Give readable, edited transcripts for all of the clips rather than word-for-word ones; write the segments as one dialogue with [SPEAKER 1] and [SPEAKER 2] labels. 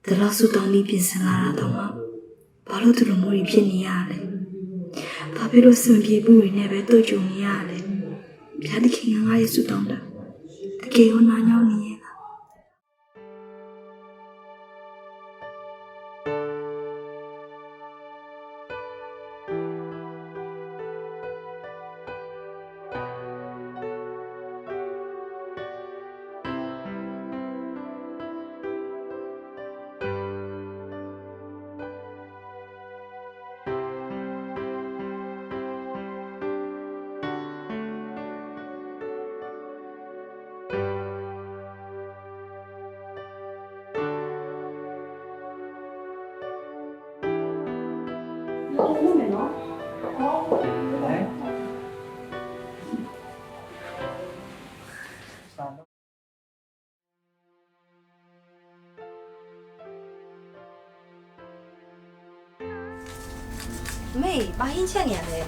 [SPEAKER 1] တလားဆူတောင်းပြီးပြင်ဆင်လာတာတော့မှဘာလို့သူတို့မျိုးတွေဖြစ်နေရလဲဘာဖြစ်လို့စံပြေမှုတွေနဲ့ပဲတွေ့ကြုံနေရလဲဘုရားသခင်ကငါ့ရဲ့ဆူတောင်းတာတကယ်ကိုနားညောင်းနေရဲ့လား
[SPEAKER 2] ဟုတ်မယ်နော်
[SPEAKER 3] မေဘာဟင်းချက်နေရလဲ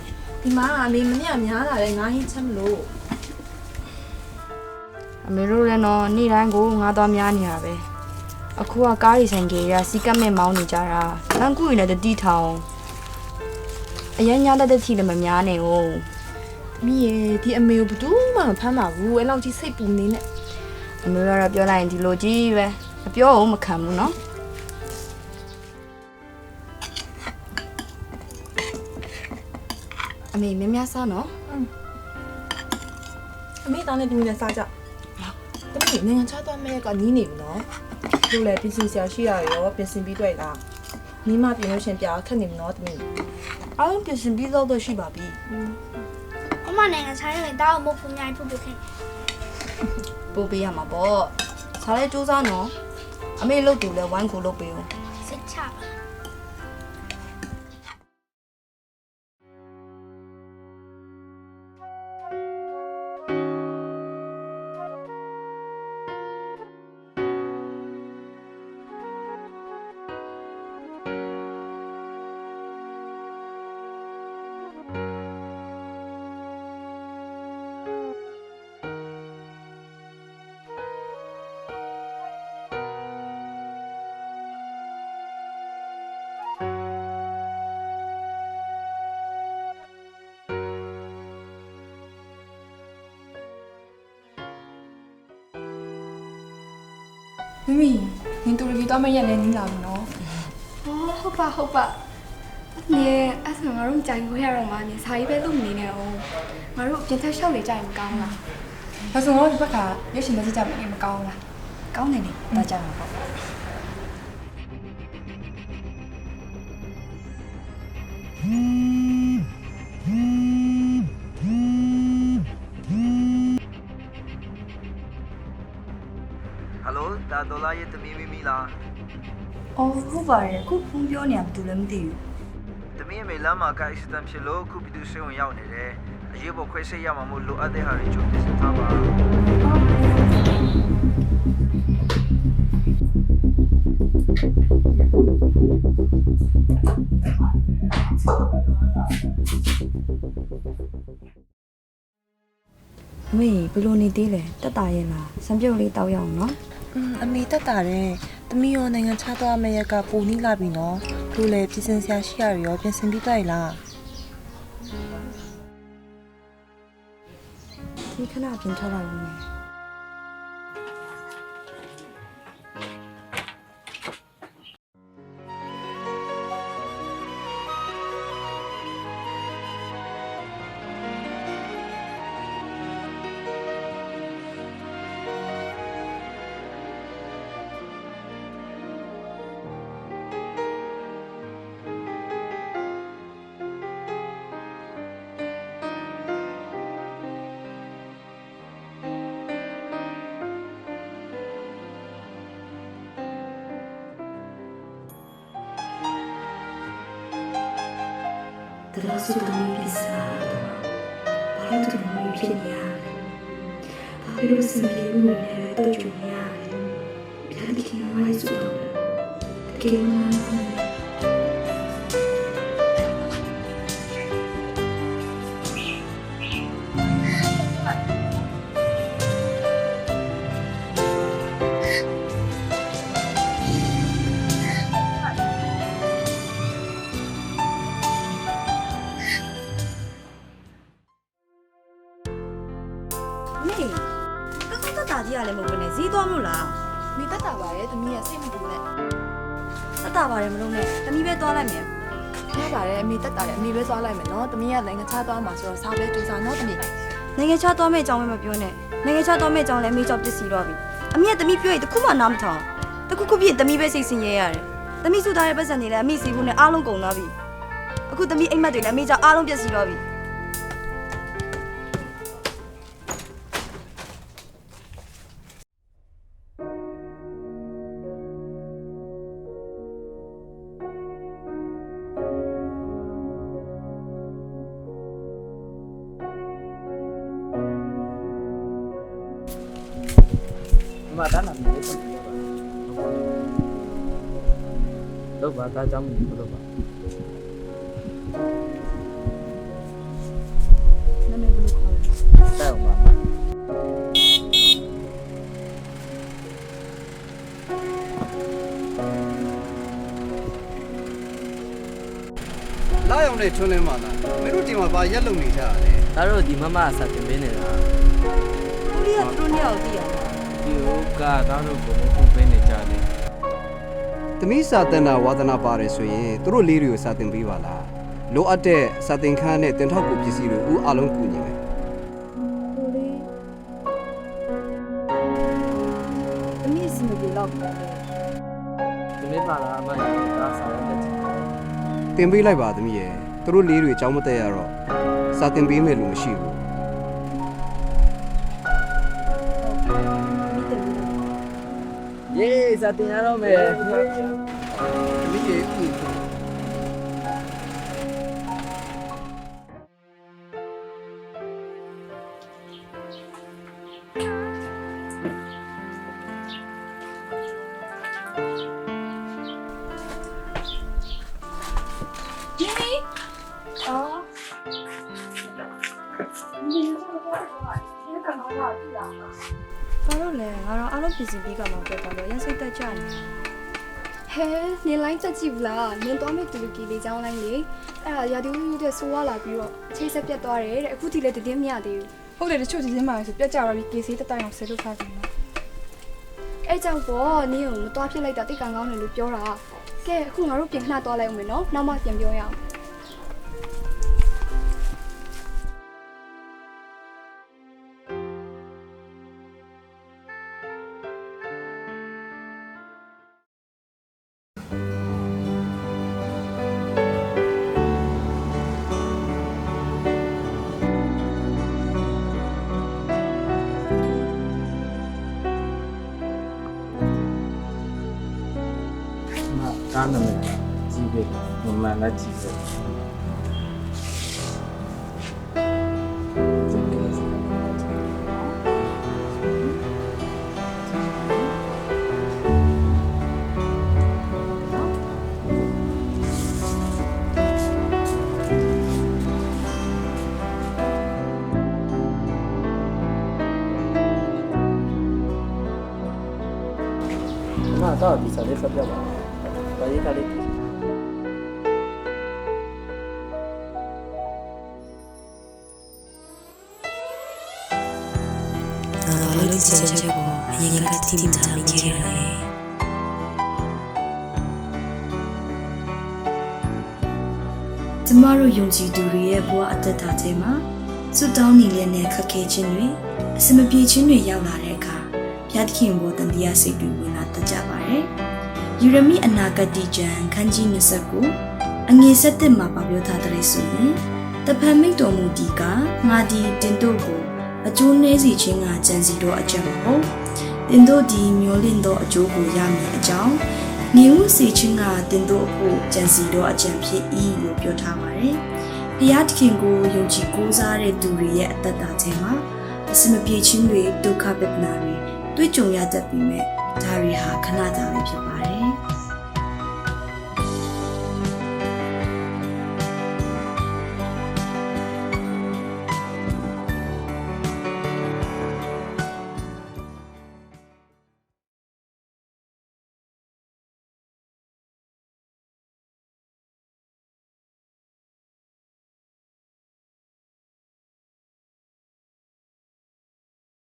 [SPEAKER 3] ဒီမှာအမေမနေ့ကများလာတယ်ငါဟင်းချက်မလို့အမေတို့လည်းတော့နေ့တိုင်းကိုငါသွားများနေရပဲအခုကကားရီဆိုင်ကြီးရစီကတ်မဲ့မောင်းနေကြတာလမ်းကူရင်လည်းတတိထောင်အရင်ညတဲ့တိလည်းမများနေဘူးမိရေဒီအမေကိုဘယ်သူမှမဖမ်းပါဘူးအဲ့လောက်ကြီးစိတ်ပူနေနဲ့အမေကတော့ပြောလိုက်ရင်ဒီလိုကြီးပဲမပြောဘူးမခံဘူးနော်အမေမင်းများစားနော်အမေတောင်းနေတူနေစားကြတမီးနိုင်ငံခြားသွားမဲ့ကနီးနေပြီနော်တို့လည်းပြင်ဆင်ဆရာရှိရရောပြင်ဆင်ပြီးတွေ့လားနီးမပြင်လို့ရှင်ပြခက်နေပြီနော်တမီးအားလုံးပြင်ဆင်ပြီးတော့ရှိပါပြီ
[SPEAKER 4] အမနိုင်ငံခြားရင်တောင်းမဖို့မြိုင်ဖို့ခင်
[SPEAKER 3] ပို့ပေးရမှာပေါ့စားလဲစူးစမ်းနော်အမေလုပ်သူလဲဝိုင်းကိုလုပ်ပေးဦး
[SPEAKER 4] စိတ်ချပါ
[SPEAKER 2] မမီနင်တူရီတော့မရက်လဲနီးလာပြီနော်
[SPEAKER 5] ဟုတ်ပါနေအဲ့ဆိုငါတို့ကြိုင်ခွဲရတော့မှနေစာရေးပဲလုပ်နေနေအောင်ငါတို့ပြင်ထက်လျှောက်နေကြရင်မကောင်းလား
[SPEAKER 2] ဒါဆိုတော့ဒီဘက်ကရွှေရှင်မစစ်ကြမယ်မကောင်းလား
[SPEAKER 3] ကောင်းတယ်လေဒါကြမှာပေါ့
[SPEAKER 6] ဒါဒေါ်လာရဲ့သမီးမိလား
[SPEAKER 3] အော်ဟုတ်ပါတယ်ခုဖုန်းပြောနေရဘူးလည်းမသိဘူး
[SPEAKER 6] သမီးအမေလမ်းမှာက accident ဖြစ်လို့ခုပြည်သူဆေးရုံရောက်နေတယ်အရေးပေါ်ခွဲစိတ်ရမှာမို့လိုအပ်တဲ့ဟာတွေကြိုပြင်ဆင်ထားပါ
[SPEAKER 3] အမေဘယ်လိုနေသေးလဲတက်တာရဲ့လားစံပြုတ်လေးတောက်ရအောင်နော်
[SPEAKER 7] အမေတက်တာတယ်။သမီးရောနိုင်ငံခြားသွားမယ့်ရက်ကပိုနီးလာပြီနော်။တို့လည်းပြင်ဆင်ဆရာရှိရရောပြင်ဆင်ပြီးသွားရလား
[SPEAKER 3] ။ဒီခဏပြင်ထွက်လာလို့မယ်။
[SPEAKER 1] တလားဆူတောင်းပြီးပြင်ဆင်လာတာတော့ဘာလို့သူတို့မျိုးတွေဖြစ်နေရလဲဘာဖြစ်လို့စံပြေမှုတွေနဲ့ပဲတွေ့ကြုံနေရလဲဘုရားသခင်ကငါ့ရဲ့ဆူတောင်းတာတကယ်ကိုနားညောင်းနေရဲ့
[SPEAKER 3] သွားမလို့လား
[SPEAKER 2] မိတက်တာပါရဲ့သမီးရဲ့စိတ်မပူနဲ့
[SPEAKER 3] တက်တာပါတယ်မလို့နဲ့သမီးပဲသွားလိုက်မယ်
[SPEAKER 2] ရပါတယ်အမေတက်တာလည်းအမေပဲသွားလိုက်မယ်နော်သမီးကနိုင်ငံခြားသွားမှာဆိုတော့စားပဲတူစားနော်သမီး
[SPEAKER 3] နိုင်ငံခြားသွားမယ့်အကြောင်းပဲမပြောနဲ့နိုင်ငံခြားသွားမယ့်အကြောင်းလည်းအမေကြောင့်ပစ္စည်းတော့ပြီအမေကသမီးပြောရင်တခုမှနားမထောင်တခုခုပြည့်သမီးပဲစိတ်ဆင်းရဲရတယ်သမီးစုသားရဲ့ပတ်စံတွေလည်းအမေစီဖို့နဲ့အားလုံးကုန်သွားပြီအခုသမီးအိမ်မက်တွေလည်းအမေကြောင့်အားလုံးပျက်စီးတော့ပြီ
[SPEAKER 8] မတားနာမည်လေးပြောပါတော့ဘာသားကြောင့်မလို့ပါ
[SPEAKER 3] နာမည်ဘယ်လိုခေါ်လဲ
[SPEAKER 8] တဲ့အောင်ပါ
[SPEAKER 9] လာရောက်နေထွန်းလင်းပါလားမင်းတို့ဒီမှာဘာရက်လုံနေကြရလဲ
[SPEAKER 8] ဒါတော့ဒီမမအဆက်တင်ပေးနေတာ
[SPEAKER 3] ကိုရီးယားသူတို့နှစ်ယောက်သိရတယ်
[SPEAKER 8] ဒီဟိုကတော့ကိုမဟုတ်ပေးနေကြတယ်
[SPEAKER 9] သမီးစာတနာဝါသနာပါတယ်ဆိုရင်သူတို့လေးတွေကိုစာတင်ပေးပါလားလိုအပ်တဲ့စာတင်ခန်းနဲ့တင်ထောက်ကူပစ္စည်းတွေဦးအားလုံးကူညီမယ်
[SPEAKER 3] ကိုလေးအမေစီမပြေတော့ဘူးလေ
[SPEAKER 8] ဒီနေ့ပါလားအမကဒါစားရတဲ့ချင်
[SPEAKER 9] တင်ပေးလိုက်ပါသမီးရဲ့သူတို့လေးတွေအကြောင်းမတက်ရတော့စာတင်ပေးမယ်လို့မရှိဘူး
[SPEAKER 8] ယေးစားတင်ရတော့မယ်
[SPEAKER 9] သမီးရဲ့ဦး
[SPEAKER 3] ဘာလို့လဲငါတော့အားလုံးပြင်ဆင်ပြီးကမှပြောတော့ရန်စိတ်တက်ကြနေ
[SPEAKER 5] ဟဲနင်လိုင်းချက်ကြည့်ဘူးလားနင်သွားမဲ့တူလူကီလေးချောင်းလိုင်းလေအဲ့ဒါရာဒီဦးတဲ့ဆိုးရလာပြီးတော့ချိတ်ဆက်ပြတ်သွားတယ်တဲ့အခုထိလည်းတည်င်းမရသေးဘူး
[SPEAKER 2] ဟုတ်တယ်တချို့စီစဉ်ပါဆိုပြက်ကြပါပြီကေစီတက်တိုင်အောင်ဆယ်လို့ထားတယ်နော်
[SPEAKER 5] အဲ့ကြောင့်ပေါ့နင်ကိုမသွားဖြစ်လိုက်တာတိတ်ကန်ကောင်းတယ်လို့ပြောတာကဲအခုငါတို့ပြင်ခဏသွားလိုက်အောင်မယ်နော်နောက်မှပြန်ပြောရအောင်
[SPEAKER 8] မတားနာမည်ကြီးပဲမမနဲ့ကြီးပဲမတော့ဒီစားလေးဆက်ပြပါဘာရေးကလေး
[SPEAKER 1] ဘာလို့ချက်ချက်ကိုအရင်ကတည်းကမိခဲ့ရလဲကျမတို့ယုံကြည်သူတွေရဲ့ဘဝအသက်တာထဲမှာစွတ်တောင်းနေလနဲ့ခက်ခဲခြင်းတွေအစမပြေခြင်းတွေရောက်လာတဲ့အခါဘုရားသခင်ဘောတန်တရားစိတ်တွေဝင်လာတတ်ကြပါတယ်။ယူရမိအနာဂတ်ကျမ်းခန်းကြီး29အငယ်7မှာပြောထားတဲ့ဆိုရင်တဖန်မိတ်တော်မူဒီကငါဒီတင်တို့ကိုအကျိုးနည်းစီခြင်းကကြံစီတော့အကြံမဟုတ်တင်တို့ဒီမျောလင့်သောအကျိုးကိုရမည်အကြောင်းနေဦးစီခြင်းကတင်တို့အဖို့ကြံစီတော့အကြံဖြစ်၏လို့ပြောထားပါတယ်။ဘုရားသခင်ကိုယုံကြည်ကိုးစားတဲ့သူတွေရဲ့အသက်တာထဲမှာအစမပြေခြင်းတွေဒုက္ခပဒနာတွေတွေ့ကြုံရတတ်ပြီးမြဲဒါတွေဟာခဏတာပဲဖြစ်ပါတယ်။